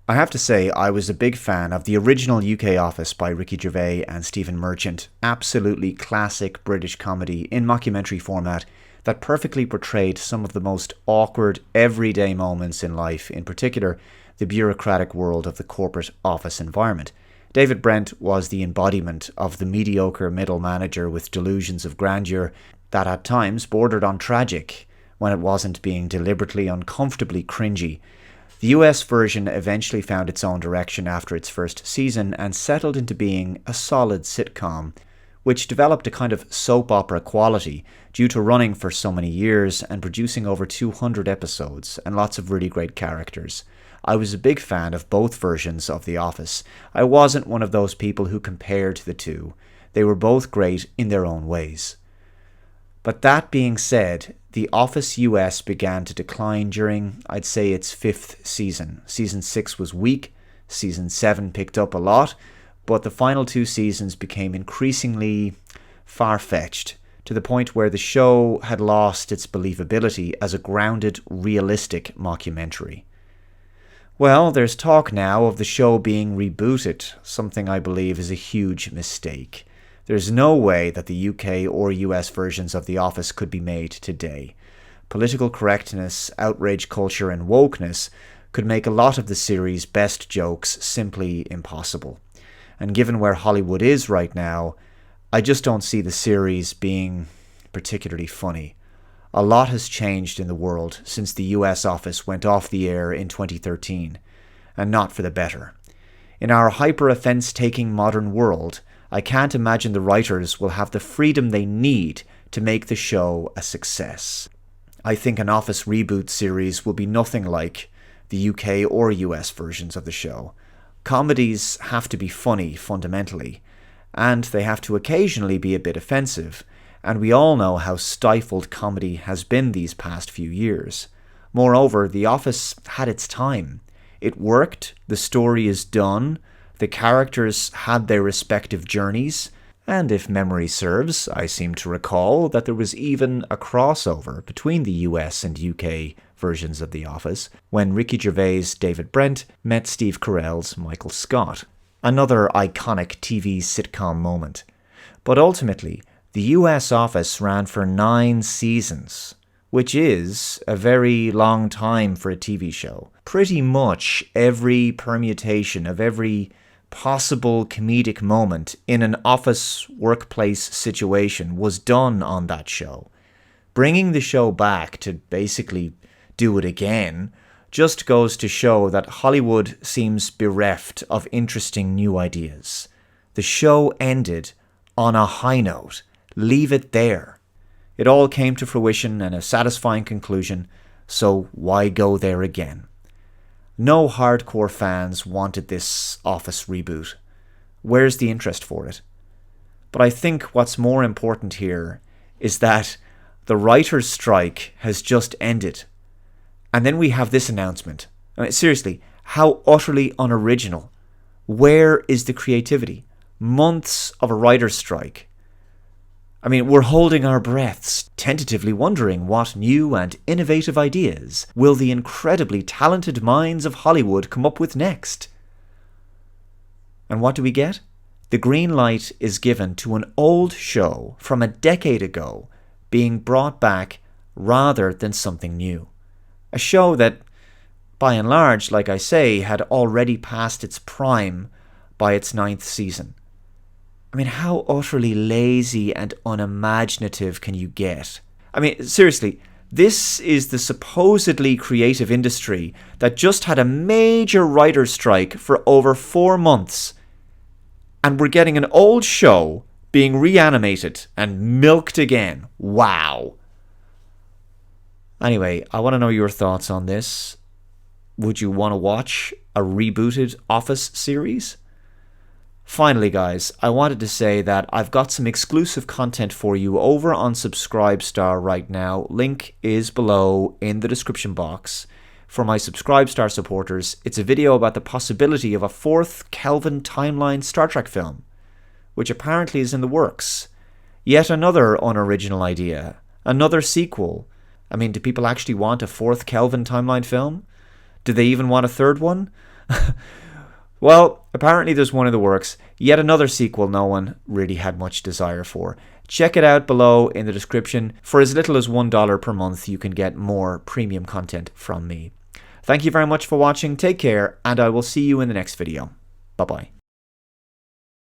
I have to say, I was a big fan of the original UK Office by Ricky Gervais and Stephen Merchant. Absolutely classic British comedy in mockumentary format that perfectly portrayed some of the most awkward, everyday moments in life, in particular, the bureaucratic world of the corporate office environment. David Brent was the embodiment of the mediocre middle manager with delusions of grandeur that at times bordered on tragic when it wasn't being deliberately uncomfortably cringy. The US version eventually found its own direction after its first season and settled into being a solid sitcom, which developed a kind of soap opera quality due to running for so many years and producing over 200 episodes and lots of really great characters. I was a big fan of both versions of The Office. I wasn't one of those people who compared the two. They were both great in their own ways. But that being said, The Office US began to decline during, I'd say, its fifth season. Season 6 was weak, Season 7 picked up a lot, but the final two seasons became increasingly far-fetched, to the point where the show had lost its believability as a grounded, realistic mockumentary. Well, there's talk now of the show being rebooted, something I believe is a huge mistake. There's no way that the UK or US versions of The Office could be made today. Political correctness, outrage culture, and wokeness could make a lot of the series' best jokes simply impossible. And given where Hollywood is right now, I just don't see the series being particularly funny. A lot has changed in the world since the US Office went off the air in 2013, and not for the better. In our hyper-offense-taking modern world, I can't imagine the writers will have the freedom they need to make the show a success. I think an Office reboot series will be nothing like the UK or US versions of the show. Comedies have to be funny fundamentally, and they have to occasionally be a bit offensive, and we all know how stifled comedy has been these past few years. Moreover, The Office had its time. It worked, the story is done, the characters had their respective journeys, and if memory serves, I seem to recall that there was even a crossover between the US and UK versions of The Office when Ricky Gervais' David Brent met Steve Carell's Michael Scott. Another iconic TV sitcom moment. But ultimately, the US Office ran for 9 seasons, which is a very long time for a TV show. Pretty much every permutation of every possible comedic moment in an office workplace situation was done on that show. Bringing the show back to basically do it again just goes to show that Hollywood seems bereft of interesting new ideas. The show ended on a high note. Leave it there. It all came to fruition and a satisfying conclusion, so why go there again? No hardcore fans wanted this Office reboot. Where's the interest for it? But I think what's more important here is that the writer's strike has just ended. And then we have this announcement. I mean, seriously, how utterly unoriginal. Where is the creativity? Months of a writer's strike. I mean, we're holding our breaths, tentatively wondering what new and innovative ideas will the incredibly talented minds of Hollywood come up with next. And what do we get? The green light is given to an old show from a decade ago being brought back rather than something new. A show that, by and large, like I say, had already passed its prime by its 9th season. I mean, how utterly lazy and unimaginative can you get? I mean, seriously, this is the supposedly creative industry that just had a major writer's strike for over 4 months. And we're getting an old show being reanimated and milked again. Wow. Anyway, I want to know your thoughts on this. Would you want to watch a rebooted Office series? Finally, guys, I wanted to say that I've got some exclusive content for you over on Subscribestar right now. Link is below in the description box. For my Subscribestar supporters, it's a video about the possibility of a 4th Kelvin timeline Star Trek film, which apparently is in the works. Yet another unoriginal idea. Another sequel. I mean, do people actually want a 4th Kelvin timeline film? Do they even want a 3rd one? Well, apparently there's one in the works, yet another sequel no one really had much desire for. Check it out below in the description. For as little as $1 per month, you can get more premium content from me. Thank you very much for watching, take care, and I will see you in the next video. Bye bye.